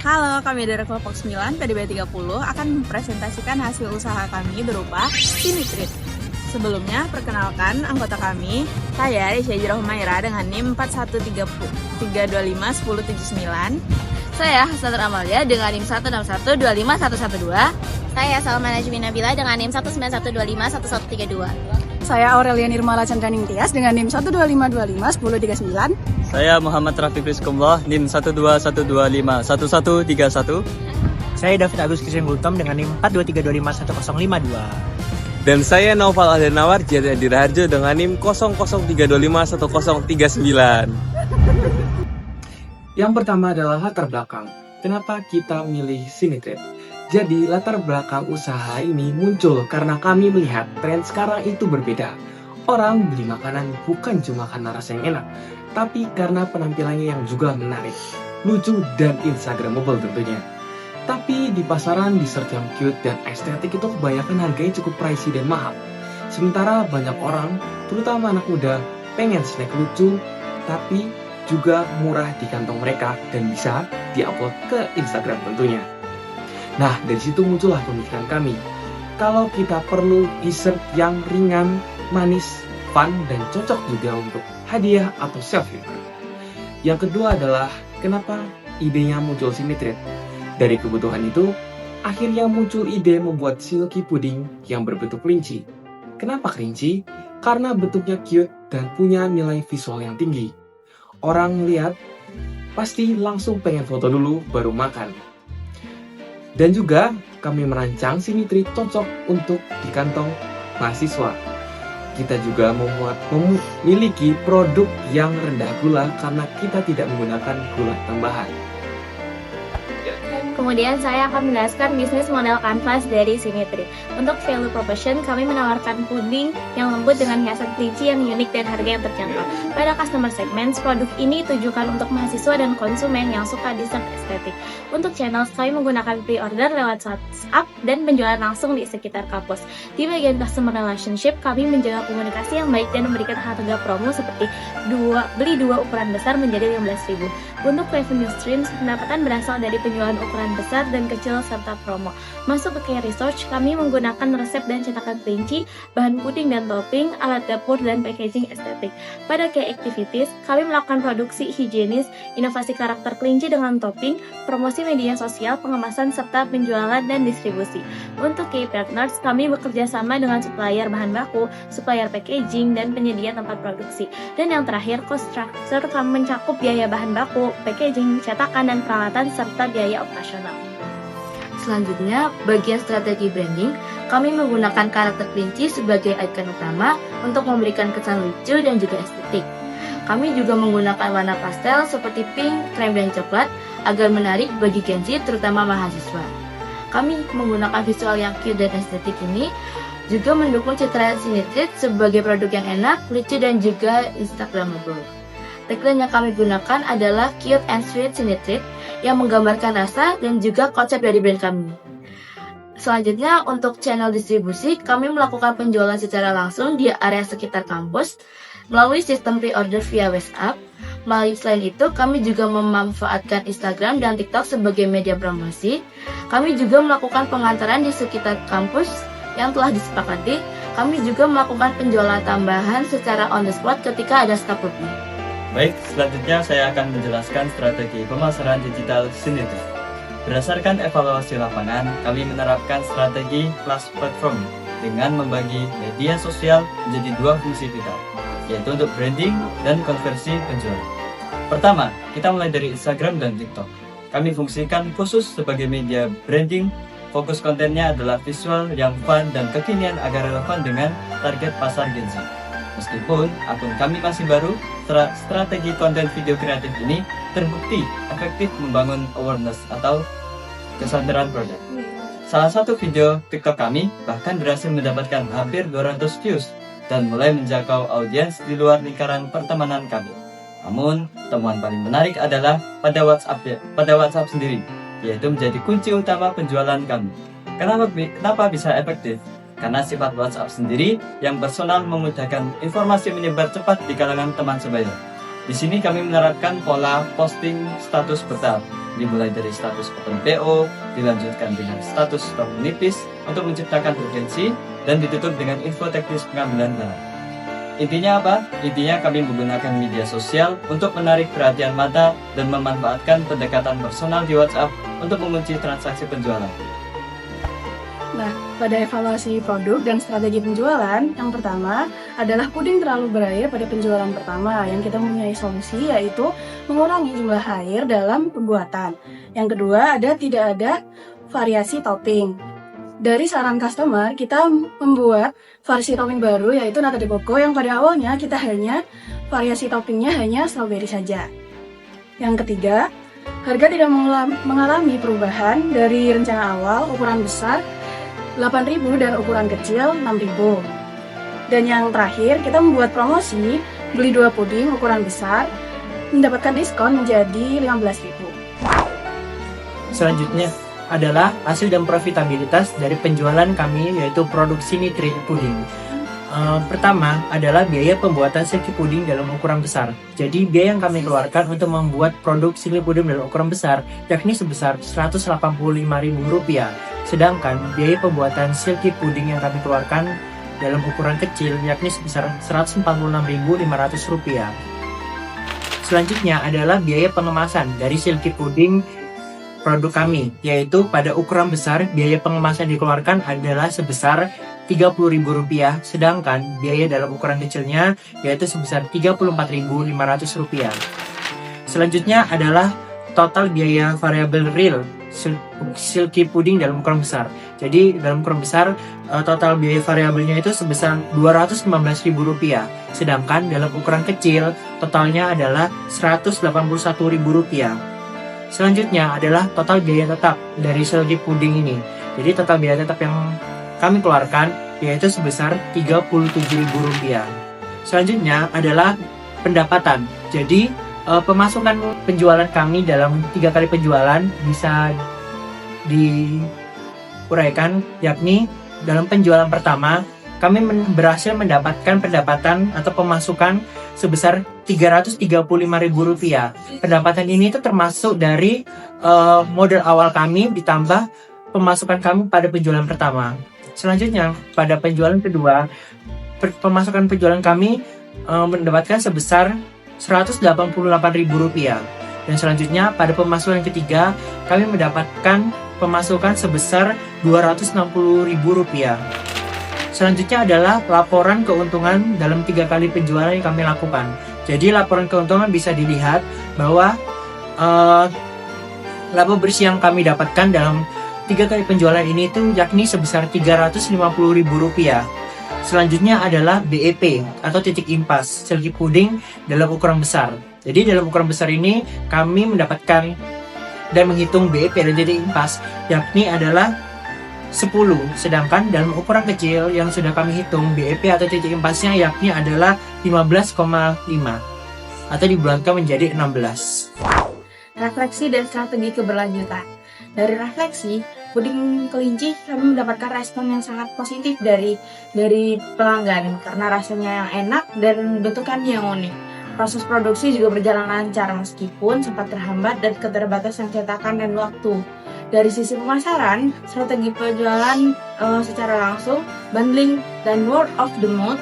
Halo, kami dari kelompok 9 PDB 30 akan mempresentasikan hasil usaha kami berupa Sinitrit. Sebelumnya, perkenalkan anggota kami, saya Isyairah Humaira dengan NIM 41325179. Saya Hasanur Amalia dengan NIM 161251112. Saya Salma Najmi Nabila dengan NIM 191251132. Saya Aurelia Nirmala Chandraning Tias dengan NIM 125251039. Saya Muhammad Rafiq Rizkumullah, NIM 121251131. Saya David Agus Kisrin Gultom dengan NIM 423251052. Dan saya Naufal Adenawar Jaya Diraharjo dengan NIM 003251039. Yang pertama adalah latar belakang. Kenapa kita milih Sinitrit? Jadi latar belakang usaha ini muncul karena kami melihat tren sekarang itu berbeda. Orang beli makanan bukan cuma karena rasa yang enak, tapi karena penampilannya yang juga menarik, lucu dan instagramable tentunya. Tapi di pasaran dessert yang cute dan estetik itu kebanyakan harganya cukup pricey dan mahal. Sementara banyak orang, terutama anak muda, pengen snack lucu, tapi juga murah di kantong mereka dan bisa diupload ke Instagram tentunya. Nah, dari situ muncullah pemikiran kami. Kalau kita perlu dessert yang ringan, manis, fun, dan cocok juga untuk hadiah atau selfie. Yang kedua adalah kenapa idenya muncul Sinitrit. Dari kebutuhan itu, akhirnya muncul ide membuat silky pudding yang berbentuk kelinci. Kenapa kelinci? Karena bentuknya cute dan punya nilai visual yang tinggi. Orang lihat, pasti langsung pengen foto dulu baru makan. Dan juga kami merancang Sinitrit cocok untuk di kantong mahasiswa. Kita juga memiliki produk yang rendah gula karena kita tidak menggunakan gula tambahan. Kemudian saya akan menjelaskan bisnis model kanvas dari Sinitrit. Untuk value proposition, kami menawarkan puding yang lembut dengan hiasan kelinci yang unik dan harga yang terjangkau. Pada customer segment, produk ini ditujukan untuk mahasiswa dan konsumen yang suka dessert estetik. Untuk channel, kami menggunakan pre-order lewat WhatsApp dan penjualan langsung di sekitar kampus. Di bagian customer relationship, kami menjaga komunikasi yang baik dan memberikan harga promo seperti beli dua ukuran besar menjadi 15.000. Untuk revenue streams, pendapatan berasal dari penjualan ukuran besar dan kecil serta promo. Masuk ke Care Research, kami menggunakan resep dan cetakan kelinci, bahan puding dan topping, alat dapur, dan packaging estetik. Pada Care Activities, kami melakukan produksi higienis, inovasi karakter kelinci dengan topping, promosi media sosial, pengemasan, serta penjualan dan distribusi. Untuk Care Partners, kami bekerja sama dengan supplier bahan baku, supplier packaging, dan penyedia tempat produksi. Dan yang terakhir, cost structure kami mencakup biaya bahan baku, packaging, cetakan, dan peralatan, serta biaya operasional. Selanjutnya, bagian strategi branding, kami menggunakan karakter kelinci sebagai ikon utama untuk memberikan kesan lucu dan juga estetik. Kami juga menggunakan warna pastel seperti pink, krem, dan coklat agar menarik bagi Gen Z, terutama mahasiswa. Kami menggunakan visual yang cute dan estetik ini juga mendukung citra Sinitrit sebagai produk yang enak, lucu, dan juga instagramable. Tagline yang kami gunakan adalah Cute and Sweet Sinitrit yang menggambarkan rasa dan juga konsep dari brand kami. Selanjutnya, untuk channel distribusi, kami melakukan penjualan secara langsung di area sekitar kampus melalui sistem pre-order via WhatsApp. Selain itu, kami juga memanfaatkan Instagram dan TikTok sebagai media promosi. Kami juga melakukan pengantaran di sekitar kampus yang telah disepakati. Kami juga melakukan penjualan tambahan secara on the spot ketika ada stok lebih. Baik, selanjutnya saya akan menjelaskan strategi pemasaran digital Sinitrit. Berdasarkan evaluasi lapangan, kami menerapkan strategi plus platform dengan membagi media sosial menjadi dua fungsi vital, yaitu untuk branding dan konversi penjualan. Pertama, kita mulai dari Instagram dan TikTok. Kami fungsikan khusus sebagai media branding. Fokus kontennya adalah visual yang fun dan kekinian agar relevan dengan target pasar Gen Z. Meskipun akun kami masih baru, strategi konten video kreatif ini terbukti efektif membangun awareness atau kesadaran produk. Salah satu video TikTok kami bahkan berhasil mendapatkan hampir 200 views dan mulai menjangkau audiens di luar lingkaran pertemanan kami. Namun, temuan paling menarik adalah pada WhatsApp sendiri, yaitu menjadi kunci utama penjualan kami. Kenapa bisa efektif? Karena sifat WhatsApp sendiri yang personal memudahkan informasi menyebar cepat di kalangan teman sebaya. Di sini kami menerapkan pola posting status bertahap, dimulai dari status open PO, dilanjutkan dengan status stok menipis untuk menciptakan urgensi, dan ditutup dengan info teknis pengambilan barang. Intinya apa? Intinya kami menggunakan media sosial untuk menarik perhatian mata dan memanfaatkan pendekatan personal di WhatsApp untuk mengunci transaksi penjualan. Nah, pada evaluasi produk dan strategi penjualan, yang pertama adalah puding terlalu berair pada penjualan pertama, yang kita mempunyai solusi yaitu mengurangi jumlah air dalam pembuatan. Yang kedua, tidak ada variasi topping. Dari saran customer, kita membuat variasi topping baru yaitu nata de coco yang pada awalnya kita hanya variasi toppingnya hanya strawberry saja. Yang ketiga, harga tidak mengalami perubahan dari rencana awal ukuran besar 8.000 dan ukuran kecil 6.000. Dan yang terakhir, kita membuat promosi beli 2 puding ukuran besar mendapatkan diskon menjadi 15.000. Selanjutnya adalah hasil dan profitabilitas dari penjualan kami, yaitu produk Sinitrit Puding. Pertama adalah biaya pembuatan silky puding dalam ukuran besar. Jadi biaya yang kami keluarkan untuk membuat produk silky puding dalam ukuran besar yakni sebesar Rp185.000. Sedangkan biaya pembuatan silky puding yang kami keluarkan dalam ukuran kecil yakni sebesar Rp146.500. Selanjutnya adalah biaya pengemasan dari silky puding produk kami, yaitu pada ukuran besar biaya pengemasan dikeluarkan adalah sebesar Rp30.000, sedangkan biaya dalam ukuran kecilnya yaitu sebesar Rp34.500. Selanjutnya adalah total biaya variabel real silky puding dalam ukuran besar. Jadi dalam ukuran besar total biaya variabelnya itu sebesar Rp219.000, sedangkan dalam ukuran kecil totalnya adalah Rp181.000. Selanjutnya adalah total biaya tetap dari silky puding ini. Jadi total biaya tetap yang kami keluarkan yaitu sebesar Rp37.000. Selanjutnya adalah pendapatan. Jadi pemasukan penjualan kami dalam 3 kali penjualan bisa diuraikan, yakni dalam penjualan pertama kami berhasil mendapatkan pendapatan atau pemasukan sebesar Rp335.000. Pendapatan ini itu termasuk dari modal awal kami ditambah pemasukan kami pada penjualan pertama. Selanjutnya pada penjualan kedua, pemasukan penjualan kami mendapatkan sebesar Rp188.000. Dan selanjutnya pada pemasukan ketiga kami mendapatkan pemasukan sebesar Rp260.000. Selanjutnya adalah laporan keuntungan dalam 3 kali penjualan yang kami lakukan. Jadi laporan keuntungan bisa dilihat bahwa laba bersih yang kami dapatkan dalam 3 kali penjualan ini itu yakni sebesar Rp350.000. Selanjutnya adalah BEP atau titik impas silky puding dalam ukuran besar. Jadi dalam ukuran besar ini kami mendapatkan dan menghitung BEP dan titik impas yakni adalah 10, sedangkan dalam ukuran kecil yang sudah kami hitung BEP atau titik impasnya yakni adalah 15,5 atau dibulatkan menjadi 16. Refleksi dan strategi keberlanjutan. Dari refleksi, puding kelinci kami mendapatkan respon yang sangat positif dari pelanggan karena rasanya yang enak dan bentukannya yang unik. Proses produksi juga berjalan lancar meskipun sempat terhambat dan keterbatasan cetakan dan waktu. Dari sisi pemasaran, strategi penjualan secara langsung, bundling, dan word of the mouth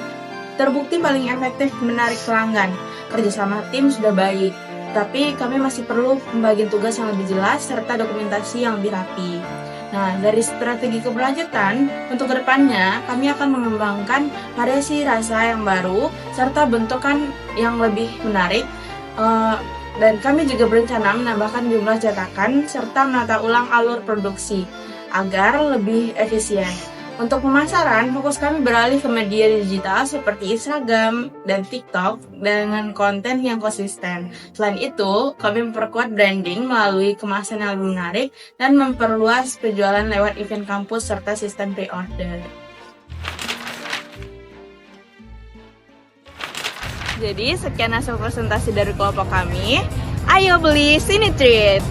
terbukti paling efektif menarik pelanggan. Kerjasama tim sudah baik, tapi kami masih perlu pembagian tugas yang lebih jelas serta dokumentasi yang lebih rapi. Nah, dari strategi keberlanjutan, untuk kedepannya kami akan mengembangkan variasi rasa yang baru serta bentukan yang lebih menarik. Dan kami juga berencana menambahkan jumlah cetakan serta menata ulang alur produksi agar lebih efisien. Untuk pemasaran, fokus kami beralih ke media digital seperti Instagram dan TikTok dengan konten yang konsisten. Selain itu, kami memperkuat branding melalui kemasan yang lebih menarik dan memperluas penjualan lewat event kampus serta sistem pre-order. Jadi sekian hasil presentasi dari kelompok kami. Ayo beli Sinitrit.